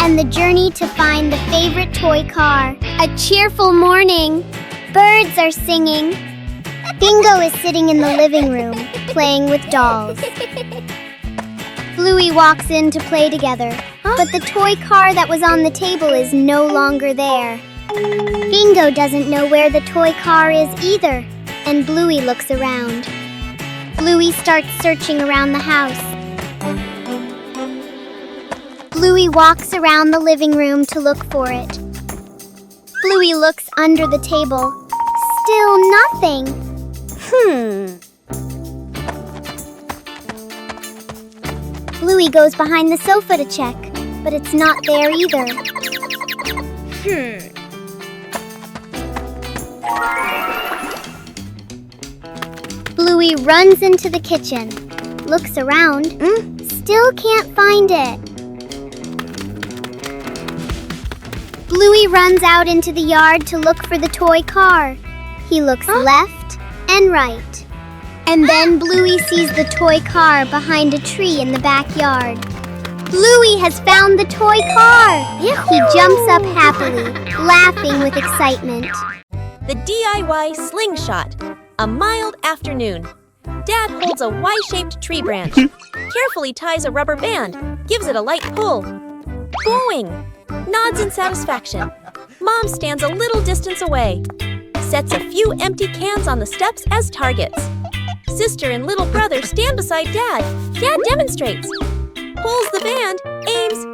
and the journey to find the favorite toy car. A cheerful morning. Birds are singing. Bingo is sitting in the living room, playing with dolls. Bluey walks in to play together, but the toy car that was on the table is no longer there. Bingo doesn't know where the toy car is either, and Bluey looks around. Bluey starts searching around the house. Bluey walks around the living room to look for it. Bluey looks under the table. Still nothing. Bluey goes behind the sofa to check, but it's not there either. Bluey runs into the kitchen, looks around, still can't find it. Bluey runs out into the yard to look for the toy car. He looks left and right. And then Bluey sees the toy car behind a tree in the backyard. Bluey has found the toy car! He jumps up happily, laughing with excitement. The DIY slingshot. A mild afternoon. Dad holds a Y-shaped tree branch, carefully ties a rubber band, gives it a light pull. Boing! Nods in satisfaction. Mom stands a little distance away, sets a few empty cans on the steps as targets. Sister and little brother stand beside Dad. Dad demonstrates. Pulls the band, aims,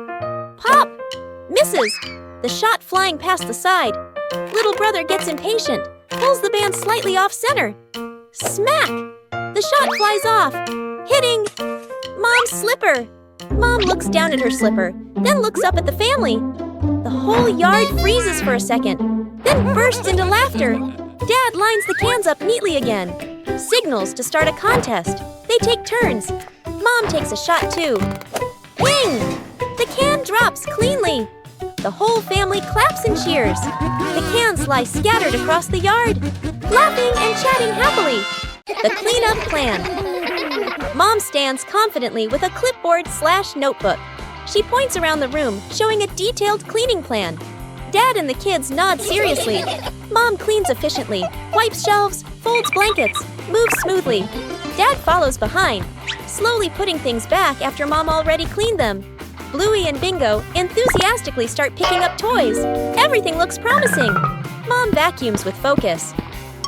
pop, misses. The shot flying past the side. Little brother gets impatient, pulls the band slightly off center. Smack! The shot flies off, hitting Mom's slipper. Mom looks down at her slipper, then looks up at the family. The whole yard freezes for a second, then bursts into laughter. Dad lines the cans up neatly again. Signals to start a contest. They take turns. Mom takes a shot too. Wing! The can drops cleanly. The whole family claps and cheers. The cans lie scattered across the yard, laughing and chatting happily. The cleanup plan. Mom stands confidently with a clipboard/notebook. She points around the room, showing a detailed cleaning plan. Dad and the kids nod seriously. Mom cleans efficiently, wipes shelves, folds blankets, moves smoothly. Dad follows behind, slowly putting things back after Mom already cleaned them. Bluey and Bingo enthusiastically start picking up toys. Everything looks promising. Mom vacuums with focus.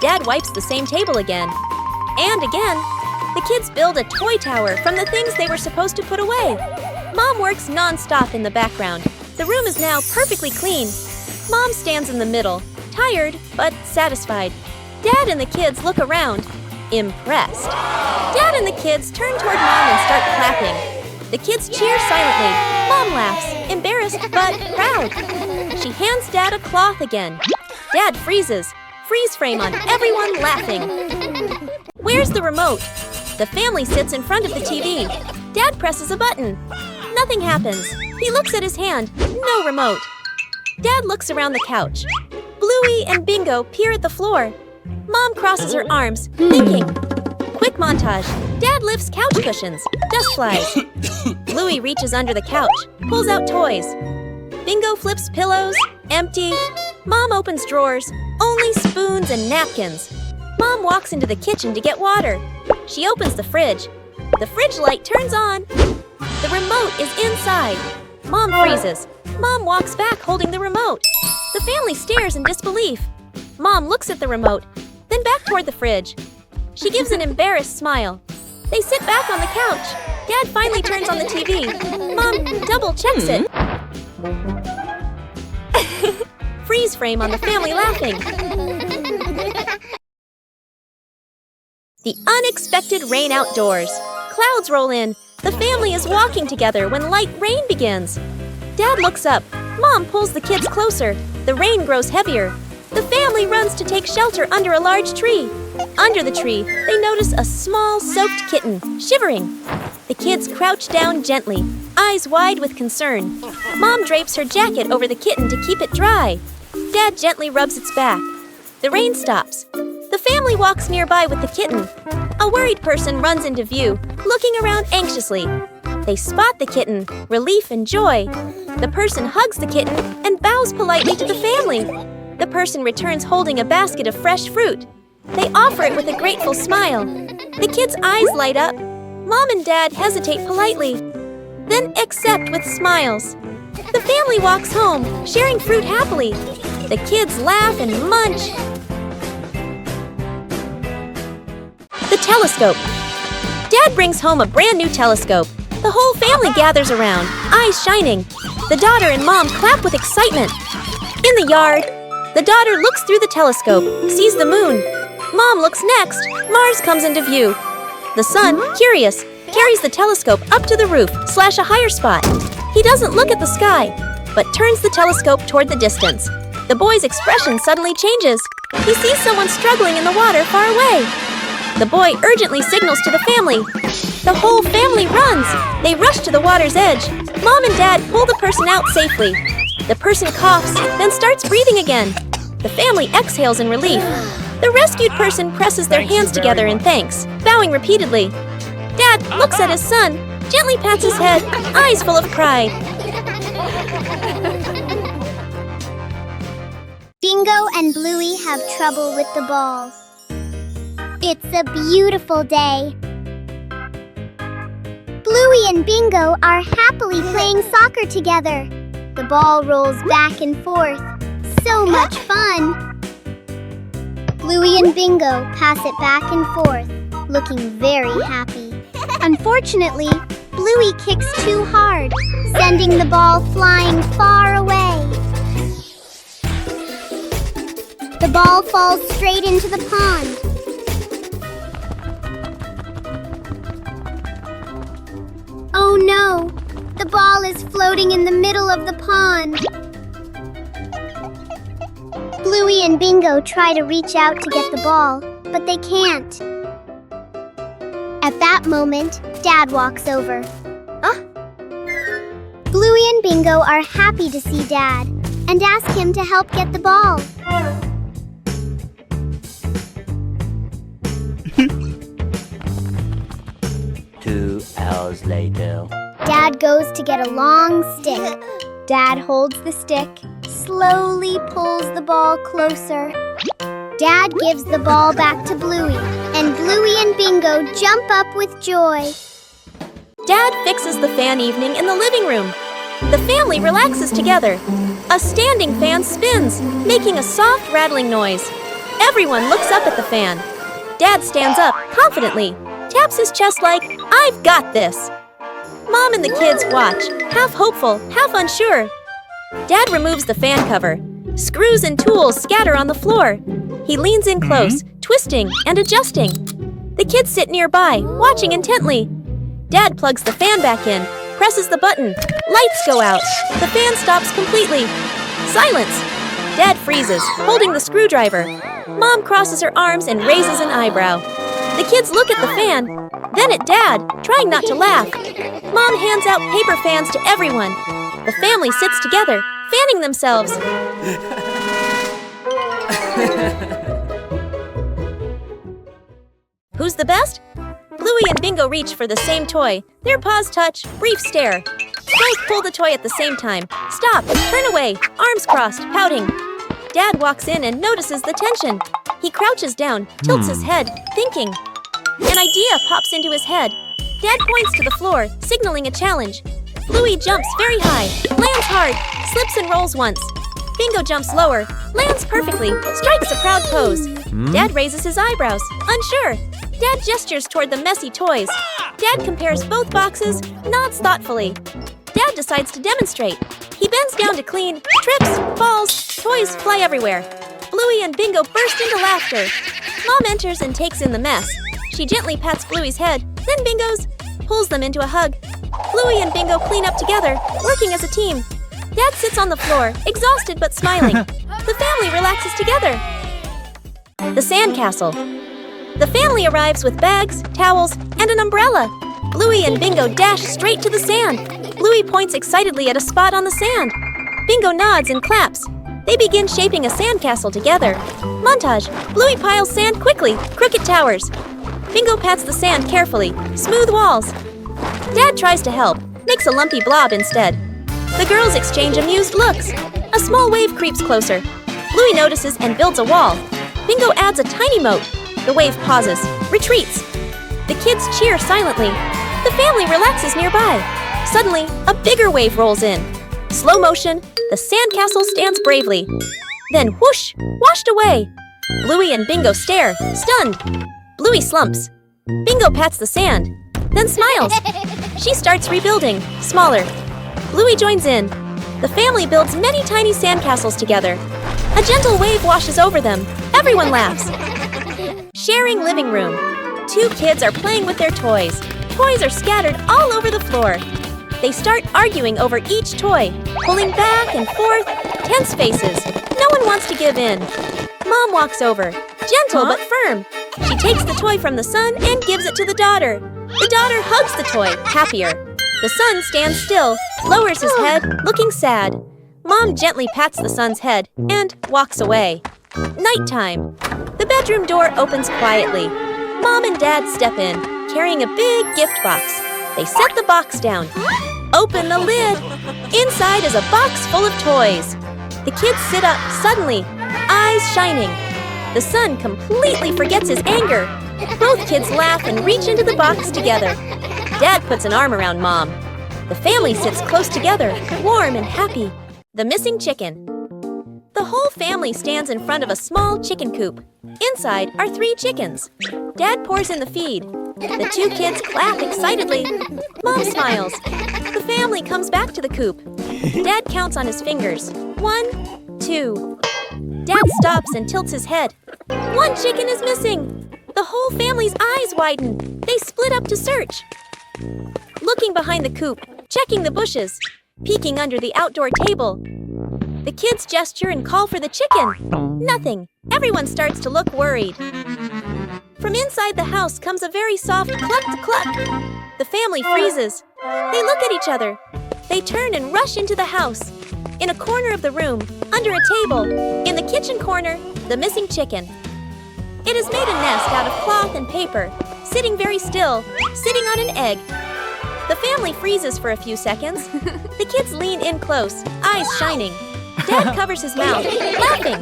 Dad wipes the same table again. And again. The kids build a toy tower from the things they were supposed to put away. Mom works non-stop in the background. The room is now perfectly clean. Mom stands in the middle, tired but satisfied. Dad and the kids look around, impressed. Dad and the kids turn toward Mom and start clapping. The kids cheer silently. Mom laughs, embarrassed but proud. She hands Dad a cloth again. Dad freezes. Freeze frame on everyone laughing. Where's the remote? The family sits in front of the TV. Dad presses a button. Nothing happens. He looks at his hand. No remote. Dad looks around the couch. Bluey and Bingo peer at the floor. Mom crosses her arms, thinking. Quick montage. Dad lifts couch cushions. Dust flies. Bluey reaches under the couch, pulls out toys. Bingo flips pillows. Empty. Mom opens drawers. Only spoons and napkins. Mom walks into the kitchen to get water. She opens the fridge. The fridge light turns on. The remote is inside. Mom freezes. Mom walks back holding the remote. The family stares in disbelief. Mom looks at the remote, then back toward the fridge. She gives an embarrassed smile. They sit back on the couch. Dad finally turns on the TV. Mom double checks it. Freeze frame on the family laughing. The unexpected rain outdoors. Clouds roll in. The family is walking together when light rain begins. Dad looks up. Mom pulls the kids closer. The rain grows heavier. The family runs to take shelter under a large tree. Under the tree, they notice a small, soaked kitten, shivering. The kids crouch down gently, eyes wide with concern. Mom drapes her jacket over the kitten to keep it dry. Dad gently rubs its back. The rain stops. The family walks nearby with the kitten. A worried person runs into view, looking around anxiously. They spot the kitten, relief and joy. The person hugs the kitten and bows politely to the family. The person returns holding a basket of fresh fruit. They offer it with a grateful smile. The kids' eyes light up. Mom and Dad hesitate politely, then accept with smiles. The family walks home, sharing fruit happily. The kids laugh and munch. The telescope. Dad brings home a brand new telescope. The whole family gathers around, eyes shining. The daughter and mom clap with excitement. In the yard, the daughter looks through the telescope, sees the moon. Mom looks next. Mars comes into view. The son, curious, carries the telescope up to the roof / a higher spot. He doesn't look at the sky, but turns the telescope toward the distance. The boy's expression suddenly changes. He sees someone struggling in the water far away. The boy urgently signals to the family. The whole family runs. They rush to the water's edge. Mom and Dad pull the person out safely. The person coughs, then starts breathing again. The family exhales in relief. The rescued person presses their hands together in thanks, bowing repeatedly. Dad looks at his son, gently pats his head, eyes full of pride. Bingo and Bluey have trouble with the ball. It's a beautiful day. Bluey and Bingo are happily playing soccer together. The ball rolls back and forth. So much fun! Bluey and Bingo pass it back and forth, looking very happy. Unfortunately, Bluey kicks too hard, sending the ball flying far away. The ball falls straight into the pond. Oh no! The ball is floating in the middle of the pond. Bluey and Bingo try to reach out to get the ball, but they can't. At that moment, Dad walks over. Bluey and Bingo are happy to see Dad and ask him to help get the ball. Two hours later. Dad goes to get a long stick. Dad holds the stick, slowly pulls the ball closer. Dad gives the ball back to Bluey, and Bluey and Bingo jump up with joy. Dad fixes the fan evening in the living room. The family relaxes together. A standing fan spins, making a soft rattling noise. Everyone looks up at the fan. Dad stands up confidently, taps his chest like, "I've got this." Mom and the kids watch, half hopeful, half unsure. Dad removes the fan cover. Screws and tools scatter on the floor. He leans in close, twisting and adjusting. The kids sit nearby, watching intently. Dad plugs the fan back in, presses the button. Lights go out. The fan stops completely. Silence. Dad freezes, holding the screwdriver. Mom crosses her arms and raises an eyebrow. The kids look at the fan, then at Dad, trying not to laugh. Mom hands out paper fans to everyone. The family sits together, fanning themselves. Who's the best? Bluey and Bingo reach for the same toy. Their paws touch, brief stare. Both pull the toy at the same time. Stop, turn away, arms crossed, pouting. Dad walks in and notices the tension. He crouches down, tilts his head, thinking. An idea pops into his head. Dad points to the floor, signaling a challenge. Bluey jumps very high, lands hard, slips and rolls once. Bingo jumps lower, lands perfectly, strikes a proud pose. Dad raises his eyebrows, unsure. Dad gestures toward the messy toys. Dad compares both boxes, nods thoughtfully. Dad decides to demonstrate. He bends down to clean, trips, falls, toys fly everywhere. Bluey and Bingo burst into laughter. Mom enters and takes in the mess. She gently pats Bluey's head, then Bingo's, pulls them into a hug. Bluey and Bingo clean up together, working as a team. Dad sits on the floor, exhausted but smiling. The family relaxes together. The sandcastle. The family arrives with bags, towels, and an umbrella. Bluey and Bingo dash straight to the sand. Bluey points excitedly at a spot on the sand. Bingo nods and claps. They begin shaping a sandcastle together. Montage. Bluey piles sand quickly, crooked towers. Bingo pats the sand carefully, smooth walls. Dad tries to help, makes a lumpy blob instead. The girls exchange amused looks. A small wave creeps closer. Bluey notices and builds a wall. Bingo adds a tiny moat. The wave pauses, retreats. The kids cheer silently. The family relaxes nearby. Suddenly, a bigger wave rolls in. Slow motion, the sandcastle stands bravely. Then whoosh, washed away. Bluey and Bingo stare, stunned. Bluey slumps. Bingo pats the sand, then smiles. She starts rebuilding, smaller. Bluey joins in. The family builds many tiny sandcastles together. A gentle wave washes over them. Everyone laughs. Sharing living room. Two kids are playing with their toys. Toys are scattered all over the floor. They start arguing over each toy, pulling back and forth, tense faces. No one wants to give in. Mom walks over, gentle but firm. She takes the toy from the son and gives it to the daughter. The daughter hugs the toy, happier. The son stands still, lowers his head, looking sad. Mom gently pats the son's head and walks away. Nighttime. The bedroom door opens quietly. Mom and Dad step in, carrying a big gift box. They set the box down. Open the lid. Inside is a box full of toys. The kids sit up suddenly, eyes shining. The son completely forgets his anger. Both kids laugh and reach into the box together. Dad puts an arm around Mom. The family sits close together, warm and happy. The missing chicken. The whole family stands in front of a small chicken coop. Inside are 3 chickens. Dad pours in the feed. The 2 kids clap excitedly. Mom smiles. The family comes back to the coop. Dad counts on his fingers. 1, 2. Dad stops and tilts his head. 1 chicken is missing. The whole family's eyes widen. They split up to search. Looking behind the coop, checking the bushes, peeking under the outdoor table. The kids gesture and call for the chicken. Nothing. Everyone starts to look worried. From inside the house comes a very soft cluck-cluck. The family freezes. They look at each other. They turn and rush into the house. In a corner of the room, under a table, in the kitchen corner, the missing chicken. It has made a nest out of cloth and paper, sitting very still, sitting on an egg. The family freezes for a few seconds. The kids lean in close, eyes shining. Dad covers his mouth, laughing.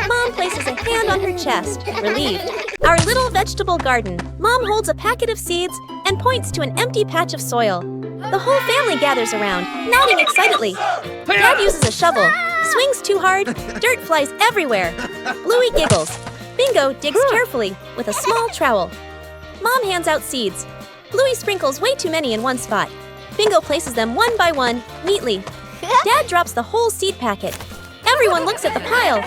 Mom places a hand on her chest, relieved. Our little vegetable garden. Mom holds a packet of seeds and points to an empty patch of soil. The whole family gathers around, nodding excitedly. Dad uses a shovel, swings too hard, dirt flies everywhere. Bluey giggles. Bingo digs carefully with a small trowel. Mom hands out seeds. Bluey sprinkles way too many in one spot. Bingo places them one by one, neatly. Dad drops the whole seed packet. Everyone looks at the pile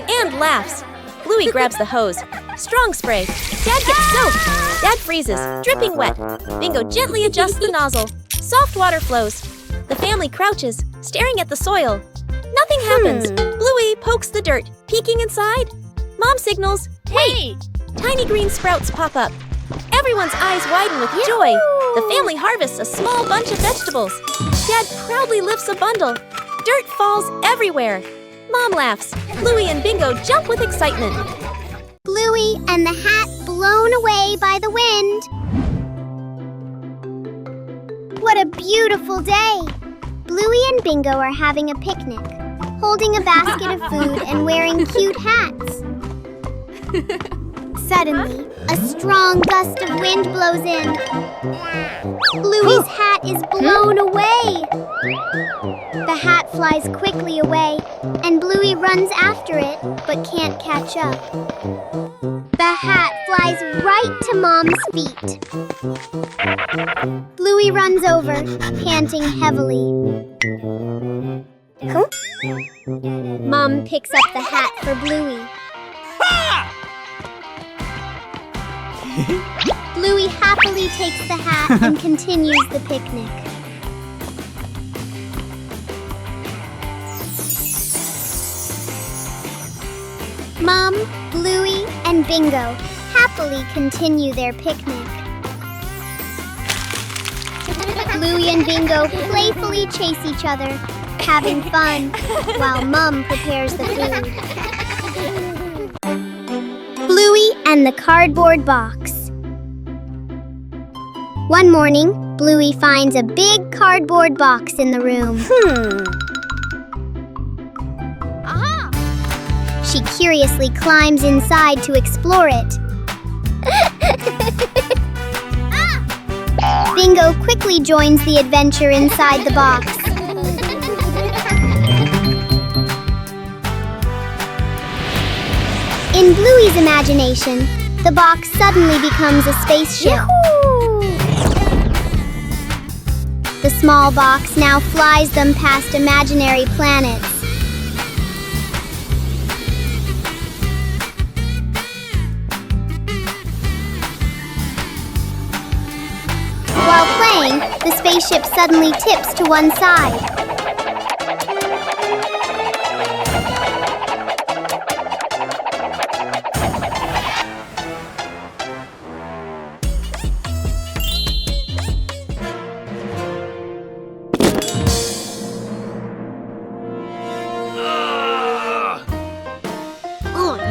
and laughs. Bluey grabs the hose. Strong spray. Dad gets soaked. Dad freezes, dripping wet. Bingo gently adjusts the nozzle. Soft water flows. The family crouches, staring at the soil. Nothing happens. Bluey pokes the dirt, peeking inside. Mom signals, "Wait!" Tiny green sprouts pop up. Everyone's eyes widen with joy. The family harvests a small bunch of vegetables. Dad proudly lifts a bundle. Dirt falls everywhere. Mom laughs. Bluey and Bingo jump with excitement. Bluey and the hat blown away by the wind. What a beautiful day! Bluey and Bingo are having a picnic, holding a basket of food and wearing cute hats. Suddenly, a strong gust of wind blows in. Bluey's hat is blown away. The hat flies quickly away, and Bluey runs after it, but can't catch up. The hat flies right to Mom's feet. Bluey runs over, panting heavily. Mom picks up the hat for Bluey. Bluey happily takes the hat and continues the picnic. Mom, Bluey, and Bingo happily continue their picnic. Bluey and Bingo playfully chase each other, having fun, while Mom prepares the food. Bluey and the cardboard box. One morning, Bluey finds a big cardboard box in the room. She curiously climbs inside to explore it. Bingo quickly joins the adventure inside the box. In Bluey's imagination, the box suddenly becomes a spaceship. The small box now flies them past imaginary planets. While playing, the spaceship suddenly tips to one side.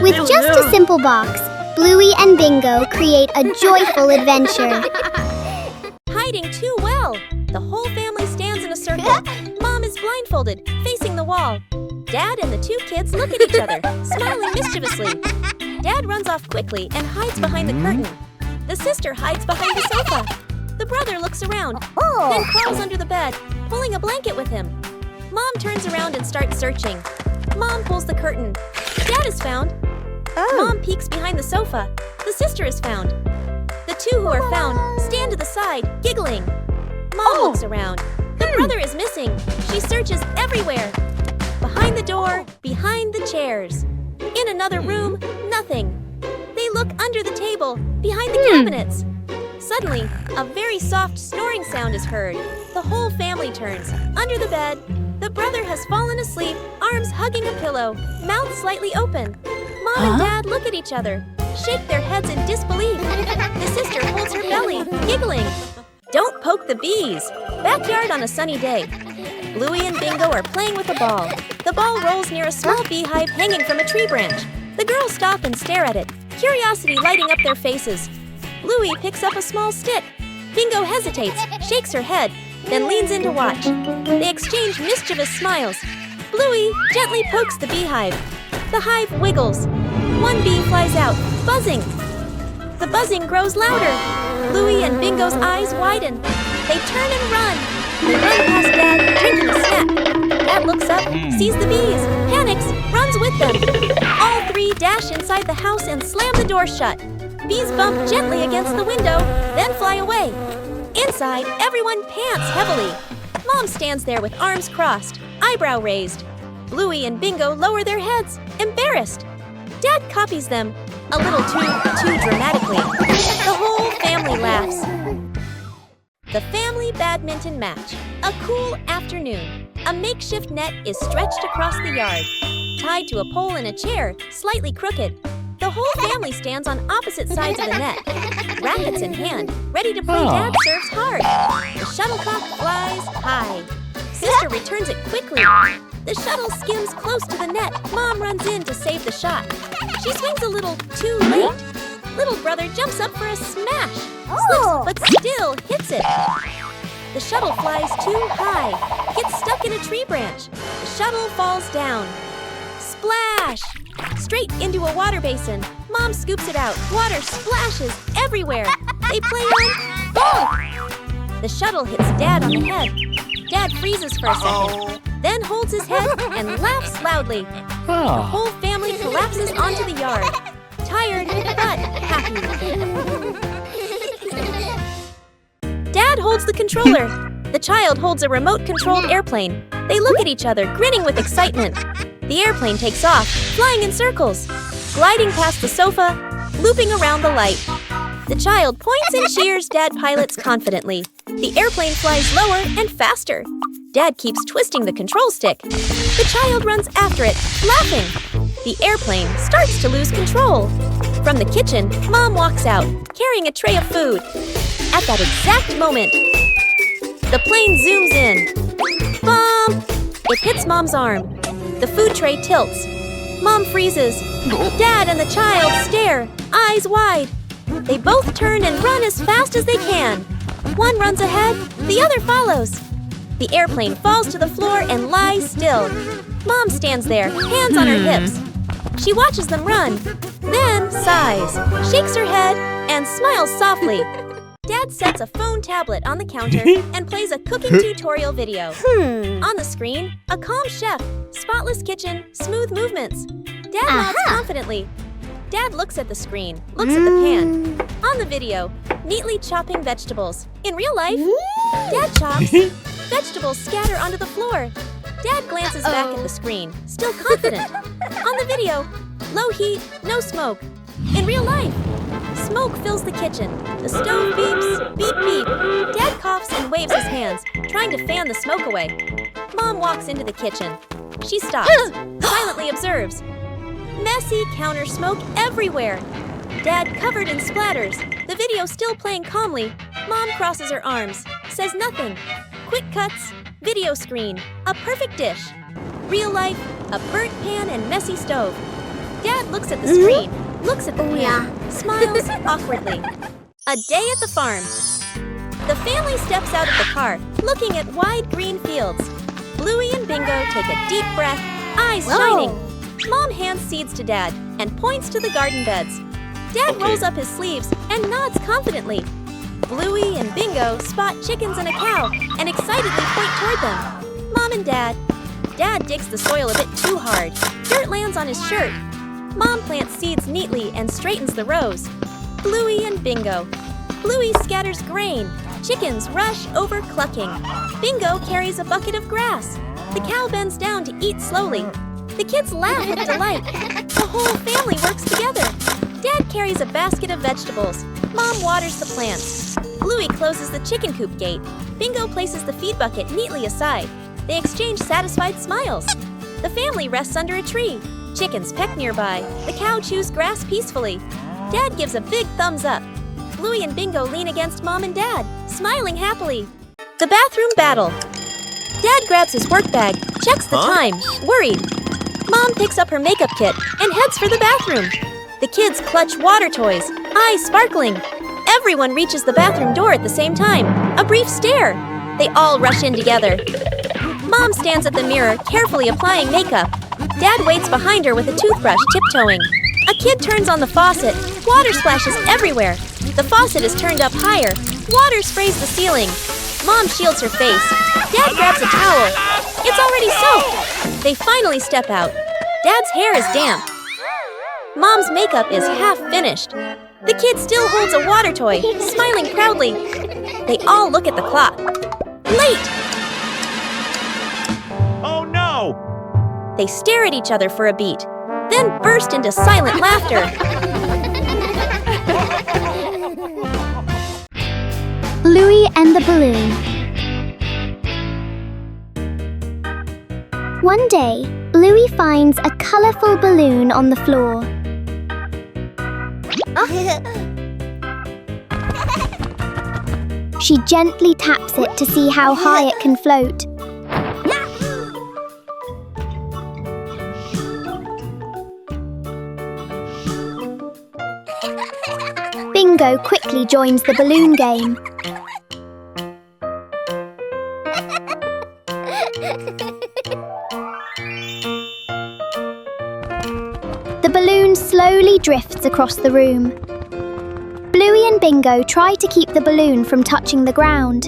With just a simple box, Bluey and Bingo create a joyful adventure. Hiding too well. The whole family stands in a circle. Mom is blindfolded, facing the wall. Dad and the two kids look at each other, smiling mischievously. Dad runs off quickly and hides behind the curtain. The sister hides behind the sofa. The brother looks around, then crawls under the bed, pulling a blanket with him. Mom turns around and starts searching. Mom pulls the curtain. Dad is found. Mom peeks behind the sofa. The sister is found. The two who are found stand to the side, giggling. Mom looks around. The brother is missing. She searches everywhere. Behind the door, behind the chairs. In another room, nothing. They look under the table, behind the cabinets. Suddenly, a very soft snoring sound is heard. The whole family turns. Under the bed, the brother has fallen asleep, arms hugging a pillow, mouth slightly open. Mom and Dad look at each other, shake their heads in disbelief. The sister holds her belly, giggling. Don't poke the bees. Backyard on a sunny day. Bluey and Bingo are playing with a ball. The ball rolls near a small beehive hanging from a tree branch. The girls stop and stare at it, curiosity lighting up their faces. Bluey picks up a small stick. Bingo hesitates, shakes her head, then leans in to watch. They exchange mischievous smiles. Bluey gently pokes the beehive. The hive wiggles. One bee flies out, buzzing. The buzzing grows louder. Bluey and Bingo's eyes widen. They turn and run. They run past Dad, drinking a snack. Dad looks up, sees the bees, panics, runs with them. All three dash inside the house and slam the door shut. Bees bump gently against the window, then fly away. Inside, everyone pants heavily. Mom stands there with arms crossed, eyebrow raised. Bluey and Bingo lower their heads, embarrassed. Dad copies them, a little too dramatically. The whole family laughs. The family badminton match. A cool afternoon. A makeshift net is stretched across the yard, tied to a pole in a chair, slightly crooked. The whole family stands on opposite sides of the net, rackets in hand, ready to play. Dad serves hard. The shuttlecock flies high. Sister returns it quickly. The shuttle skims close to the net. Mom runs in to save the shot. She swings a little too late. Little brother jumps up for a smash, slips but still hits it. The shuttle flies too high, gets stuck in a tree branch. The shuttle falls down. Splash! Straight into a water basin. Mom scoops it out. Water splashes everywhere. They play on. Bonk! The shuttle hits Dad on the head. Dad freezes for a second, then holds his head and laughs loudly. The whole family collapses onto the yard, tired but happy. Dad holds the controller. The child holds a remote-controlled airplane. They look at each other, grinning with excitement. The airplane takes off, flying in circles, gliding past the sofa, looping around the light. The child points and cheers. Dad pilots confidently. The airplane flies lower and faster. Dad keeps twisting the control stick. The child runs after it, laughing. The airplane starts to lose control. From the kitchen, Mom walks out, carrying a tray of food. At that exact moment, the plane zooms in. Mom! It hits Mom's arm. The food tray tilts. Mom freezes. Dad and the child stare, eyes wide. They both turn and run as fast as they can. One runs ahead, the other follows. The airplane falls to the floor and lies still. Mom stands there, hands on her hips. She watches them run, then sighs, shakes her head, and smiles softly. Dad sets a phone tablet on the counter and plays a cooking tutorial video. On the screen, a calm chef, spotless kitchen, smooth movements. Dad nods confidently. Dad looks at the screen, looks at the pan. On the video, neatly chopping vegetables. In real life, Dad chops. Vegetables scatter onto the floor. Dad glances back at the screen, still confident. On the video, low heat, no smoke. In real life, smoke fills the kitchen. The stove beeps, beep beep. Dad coughs and waves his hands, trying to fan the smoke away. Mom walks into the kitchen. She stops, silently observes. Messy counter smoke everywhere. Dad covered in splatters. The video still playing calmly. Mom crosses her arms, says nothing. Quick cuts, video screen, a perfect dish. Real life, a burnt pan and messy stove. Dad looks at the screen, looks at the pan, smiles awkwardly. A day at the farm. The family steps out of the car, looking at wide green fields. Bluey and Bingo take a deep breath, eyes shining. Mom hands seeds to Dad and points to the garden beds. Dad rolls up his sleeves and nods confidently. Bluey and Bingo spot chickens and a cow and excitedly point toward them. Mom and Dad. Dad digs the soil a bit too hard. Dirt lands on his shirt. Mom plants seeds neatly and straightens the rows. Bluey and Bingo. Bluey scatters grain. Chickens rush over clucking. Bingo carries a bucket of grass. The cow bends down to eat slowly. The kids laugh with delight. The whole family works together. Dad carries a basket of vegetables. Mom waters the plants. Bluey closes the chicken coop gate. Bingo places the feed bucket neatly aside. They exchange satisfied smiles. The family rests under a tree. Chickens peck nearby. The cow chews grass peacefully. Dad gives a big thumbs up. Bluey and Bingo lean against Mom and Dad, smiling happily. The bathroom battle. Dad grabs his work bag, checks the time, worried. Mom picks up her makeup kit and heads for the bathroom. The kids clutch water toys, eyes sparkling. Everyone reaches the bathroom door at the same time. A brief stare. They all rush in together. Mom stands at the mirror, carefully applying makeup. Dad waits behind her with a toothbrush, tiptoeing. A kid turns on the faucet. Water splashes everywhere. The faucet is turned up higher. Water sprays the ceiling. Mom shields her face. Dad grabs a towel. It's already soaked. They finally step out. Dad's hair is damp. Mom's makeup is half finished. The kid still holds a water toy, smiling proudly. They all look at the clock. Late! Oh no! They stare at each other for a beat, then burst into silent laughter. Bluey and the Balloon. One day, Bluey finds a colorful balloon on the floor. She gently taps it to see how high it can float. Bingo quickly joins the balloon game. The balloon slowly drifts across the room. Bluey and Bingo try to keep the balloon from touching the ground.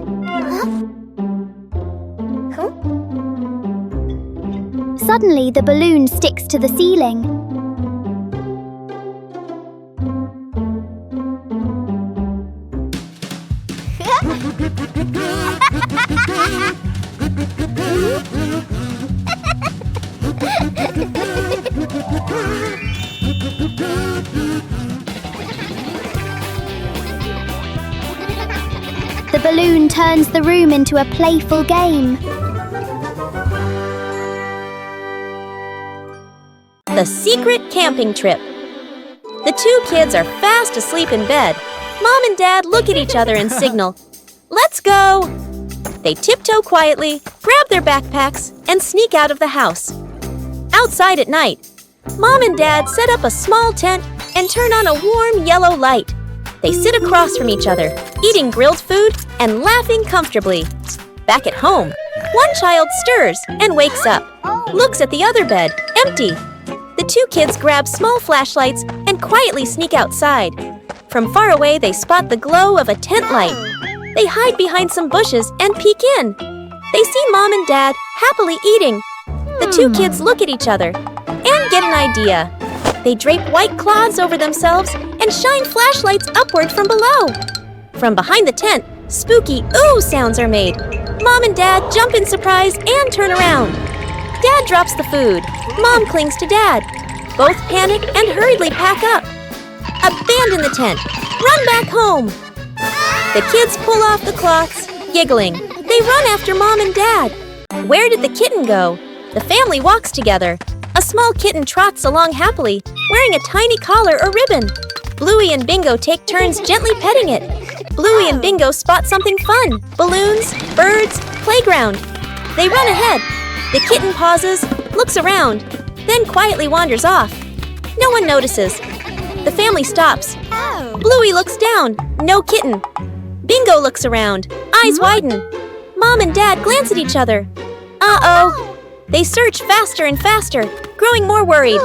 Suddenly, the balloon sticks to the ceiling. The balloon turns the room into a playful game. The secret camping trip. The two kids are fast asleep in bed. Mom and Dad look at each other and signal, "Let's go!" They tiptoe quietly, grab their backpacks, and sneak out of the house. Outside at night, Mom and Dad set up a small tent and turn on a warm yellow light. They sit across from each other, eating grilled food and laughing comfortably. Back at home, one child stirs and wakes up, looks at the other bed, empty. The two kids grab small flashlights and quietly sneak outside. From far away, they spot the glow of a tent light. They hide behind some bushes and peek in. They see Mom and Dad happily eating. The two kids look at each other and get an idea. They drape white cloths over themselves and shine flashlights upward from below. From behind the tent, spooky ooh sounds are made. Mom and Dad jump in surprise and turn around. Dad drops the food. Mom clings to Dad. Both panic and hurriedly pack up. Abandon the tent. Run back home. The kids pull off the cloths, giggling. They run after Mom and Dad. Where did the kitten go? The family walks together. A small kitten trots along happily, wearing a tiny collar or ribbon. Bluey and Bingo take turns gently petting it. Bluey and Bingo spot something fun. Balloons, birds, playground. They run ahead. The kitten pauses, looks around, then quietly wanders off. No one notices. The family stops. Bluey looks down. No kitten. Bingo looks around. Eyes widen. Mom and Dad glance at each other. Uh-oh. They search faster and faster, growing more worried.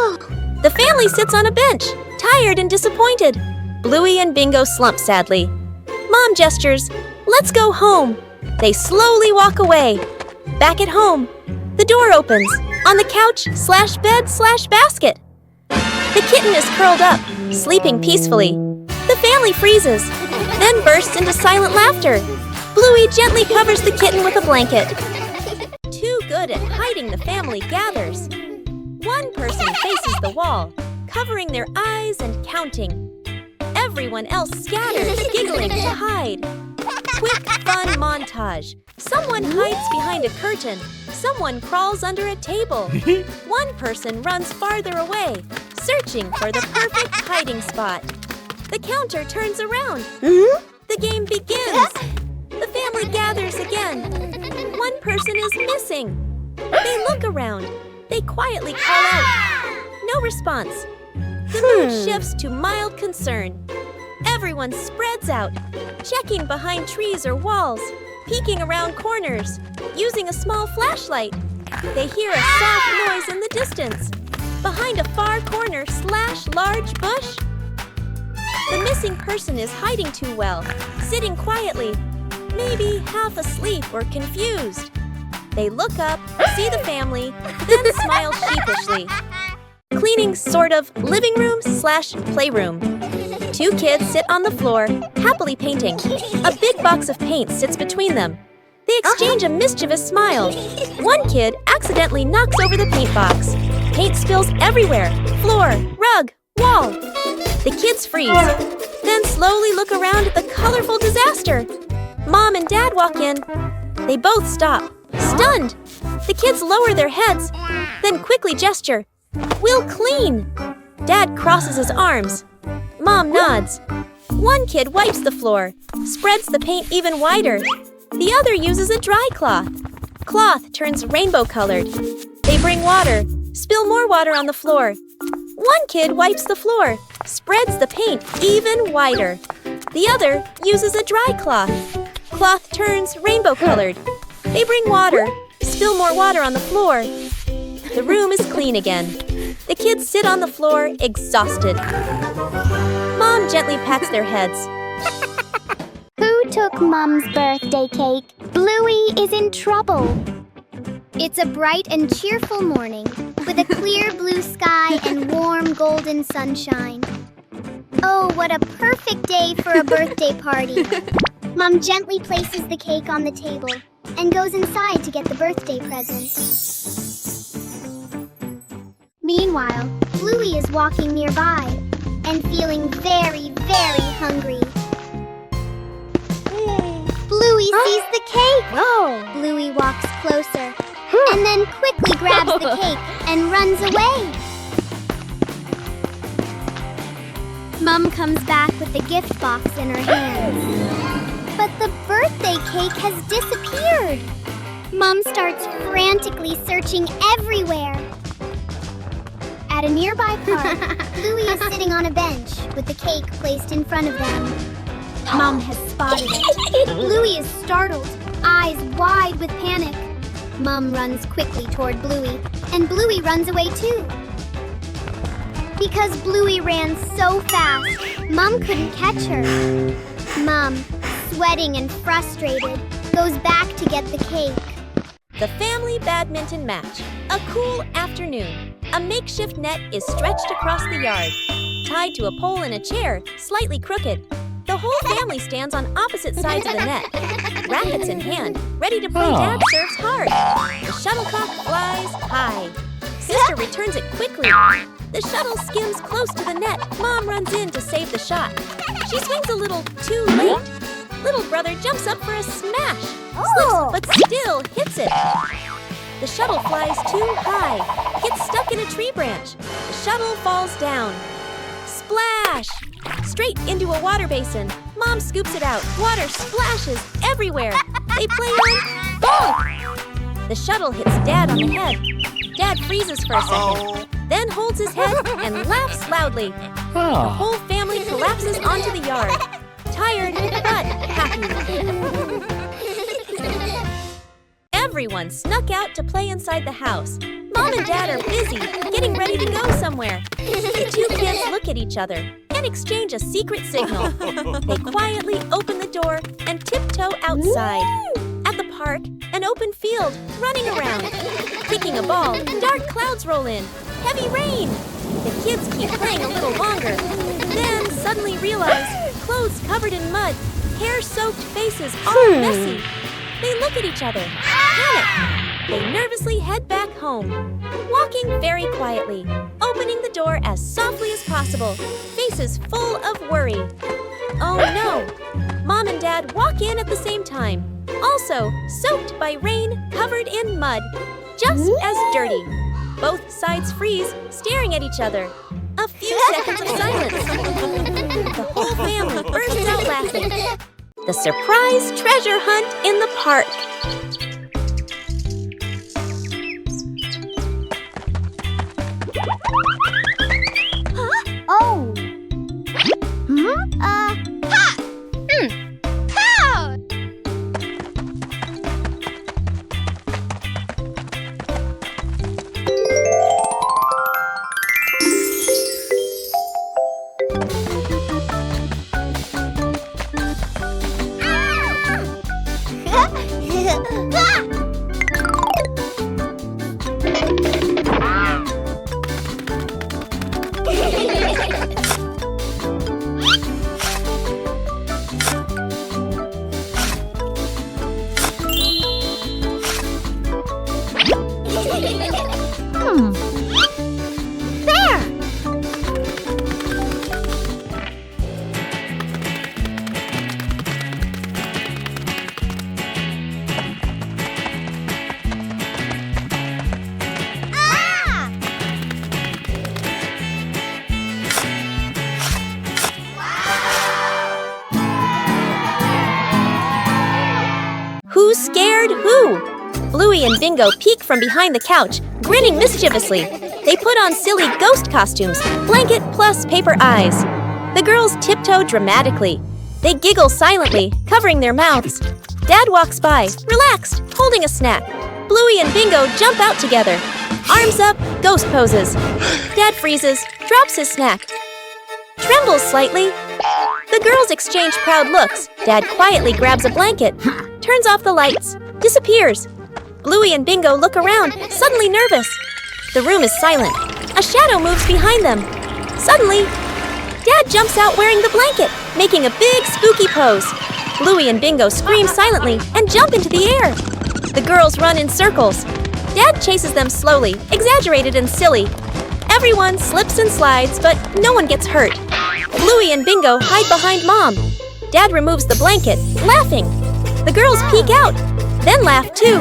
The family sits on a bench, tired and disappointed. Bluey and Bingo slump sadly. Mom gestures, "Let's go home." They slowly walk away. Back at home, the door opens. On the couch/bed/basket. The kitten is curled up, sleeping peacefully. The family freezes, then bursts into silent laughter. Bluey gently covers the kitten with a blanket. Too good at hiding, the family gathers. One person faces the wall, covering their eyes and counting. Everyone else scatters, giggling to hide. Quick, fun montage. Someone hides behind a curtain. Someone crawls under a table. One person runs farther away, searching for the perfect hiding spot. The counter turns around. The game begins. The family gathers again. One person is missing. They look around. They quietly call out. No response. The mood shifts to mild concern. Everyone spreads out, checking behind trees or walls, peeking around corners, using a small flashlight. They hear a soft noise in the distance. Behind a far corner/large bush. The missing person is hiding too well, sitting quietly, maybe half asleep or confused. They look up, see the family, then smile sheepishly. Cleaning sort of living room/playroom. Two kids sit on the floor, happily painting. A big box of paint sits between them. They exchange a mischievous smile. One kid accidentally knocks over the paint box. Paint spills everywhere, floor, rug, wall. The kids freeze, then slowly look around at the colorful disaster. Mom and Dad walk in. They both stop, stunned. The kids lower their heads, then quickly gesture. "We'll clean." Dad crosses his arms. Mom nods. One kid wipes the floor, spreads the paint even wider. The other uses a dry cloth. Cloth turns rainbow-colored. They bring water, spill more water on the floor. One kid wipes the floor, spreads the paint even wider. The other uses a dry cloth. Cloth turns rainbow-colored. They bring water, spill more water on the floor. The room is clean again. The kids sit on the floor, exhausted. Mom gently pats their heads. Who took Mom's birthday cake? Bluey is in trouble. It's a bright and cheerful morning with a clear blue sky and warm golden sunshine. Oh, what a perfect day for a birthday party. Mom gently places the cake on the table and goes inside to get the birthday present. Meanwhile, Bluey is walking nearby and feeling very, very hungry. Bluey sees the cake. Whoa! Bluey walks closer and then quickly grabs the cake and runs away. Mom comes back with the gift box in her hands. But the birthday cake has disappeared. Mom starts frantically searching everywhere. At a nearby park, Bluey is sitting on a bench with the cake placed in front of them. Mom has spotted it. Bluey is startled, eyes wide with panic. Mom runs quickly toward Bluey, and Bluey runs away too. Because Bluey ran so fast, Mom couldn't catch her. Mom, sweating and frustrated, goes back to get the cake. The family badminton match. A cool afternoon. A makeshift net is stretched across the yard, tied to a pole in a chair, slightly crooked. The whole family stands on opposite sides of the net, rackets in hand, ready to play Dad Serves Hard. The shuttlecock flies high. Sister returns it quickly. The shuttle skims close to the net. Mom runs in to save the shot. She swings a little too late. Little brother jumps up for a smash, slips but still hits it. The shuttle flies too high, gets stuck in a tree branch. The shuttle falls down. Splash! Straight into a water basin. Mom scoops it out. Water splashes everywhere. They play on bonk! The shuttle hits Dad on the head. Dad freezes for a second, then holds his head and laughs loudly. The whole family collapses onto the yard, tired but happy. Everyone snuck out to play inside the house. Mom and Dad are busy, getting ready to go somewhere. The two kids look at each other and exchange a secret signal. They quietly open the door and tiptoe outside. At the park, an open field, running around. Kicking a ball, dark clouds roll in. Heavy rain! The kids keep playing a little longer, then suddenly realize clothes covered in mud, hair-soaked faces all messy. They look at each other, panic. They nervously head back home, walking very quietly, opening the door as softly as possible, faces full of worry. Oh no! Mom and Dad walk in at the same time, also soaked by rain, covered in mud, just as dirty. Both sides freeze, staring at each other. A few seconds of silence. The whole family bursts out laughing. The surprise treasure hunt in the park. Oh! Who's scared who? Bluey and Bingo peek from behind the couch, grinning mischievously. They put on silly ghost costumes, blanket plus paper eyes. The girls tiptoe dramatically. They giggle silently, covering their mouths. Dad walks by, relaxed, holding a snack. Bluey and Bingo jump out together. Arms up, ghost poses. Dad freezes, drops his snack. Trembles slightly. The girls exchange proud looks. Dad quietly grabs a blanket, turns off the lights, disappears. Bluey and Bingo look around, suddenly nervous. The room is silent. A shadow moves behind them. Suddenly, Dad jumps out wearing the blanket, making a big spooky pose. Bluey and Bingo scream silently and jump into the air. The girls run in circles. Dad chases them slowly, exaggerated and silly. Everyone slips and slides, but no one gets hurt. Bluey and Bingo hide behind Mom. Dad removes the blanket, laughing. The girls peek out, then laugh too.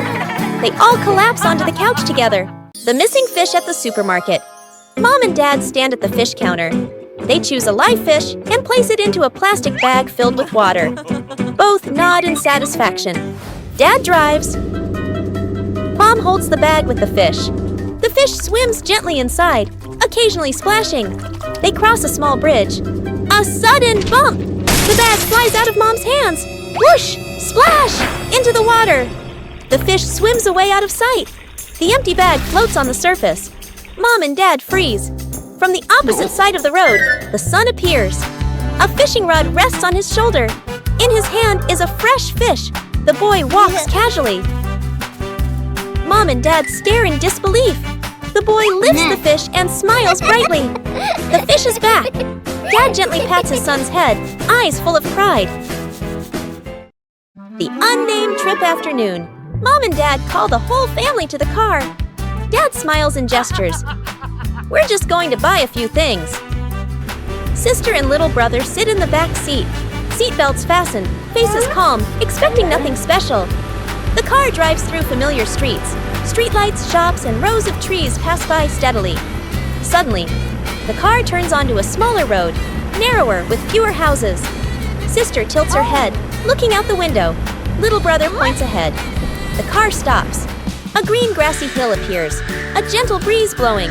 They all collapse onto the couch together. The missing fish at the supermarket. Mom and Dad stand at the fish counter. They choose a live fish and place it into a plastic bag filled with water. Both nod in satisfaction. Dad drives. Mom holds the bag with the fish. The fish swims gently inside, occasionally splashing. They cross a small bridge. A sudden bump! The bag flies out of Mom's hands. Whoosh! Splash! Into the water. The fish swims away out of sight. The empty bag floats on the surface. Mom and Dad freeze. From the opposite side of the road, the sun appears. A fishing rod rests on his shoulder. In his hand is a fresh fish. The boy walks casually. Mom and Dad stare in disbelief. The boy lifts the fish and smiles brightly. The fish is back. Dad gently pats his son's head, eyes full of pride. The unnamed trip afternoon. Mom and Dad call the whole family to the car. Dad smiles and gestures. We're just going to buy a few things. Sister and little brother sit in the back seat. Seatbelts fastened, faces calm, expecting nothing special. The car drives through familiar streets. Streetlights, shops, and rows of trees pass by steadily. Suddenly, the car turns onto a smaller road, narrower with fewer houses. Sister tilts her head, looking out the window. Little brother points ahead. The car stops. A green grassy hill appears, a gentle breeze blowing.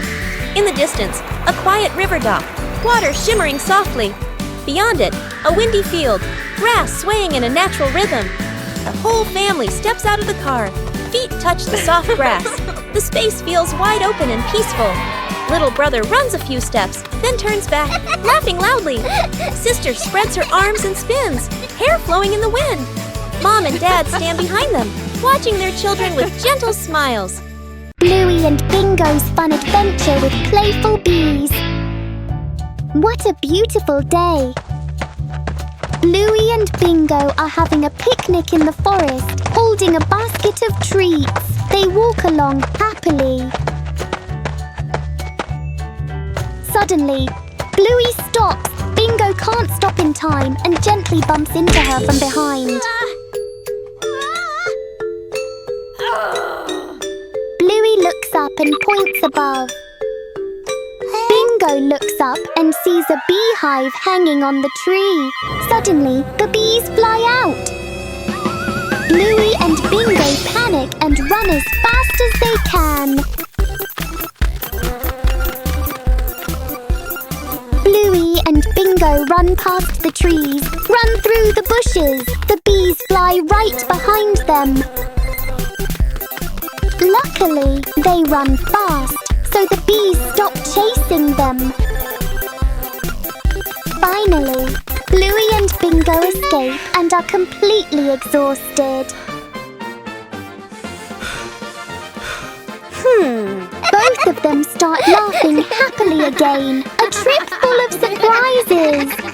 In the distance, a quiet river dock, water shimmering softly. Beyond it, a windy field, grass swaying in a natural rhythm. The whole family steps out of the car. Feet touch the soft grass. The space feels wide open and peaceful. Little brother runs a few steps, then turns back, laughing loudly. Sister spreads her arms and spins, hair flowing in the wind. Mom and Dad stand behind them, watching their children with gentle smiles. Bluey and Bingo's fun adventure with playful bees. What a beautiful day! Bluey and Bingo are having a picnic in the forest, holding a basket of treats. They walk along happily. Suddenly, Bluey stops. Bingo can't stop in time and gently bumps into her from behind. Bluey looks up and points above. Bingo looks up and sees a beehive hanging on the tree. Suddenly, the bees fly out. Bluey and Bingo panic and run as fast as they can. Bluey and Bingo run past the trees, run through the bushes. The bees fly right behind them. Luckily, they run fast, so the bees stop chasing them. Finally, Bluey and Bingo escape and are completely exhausted. Both of them start laughing happily again. A trip full of surprises.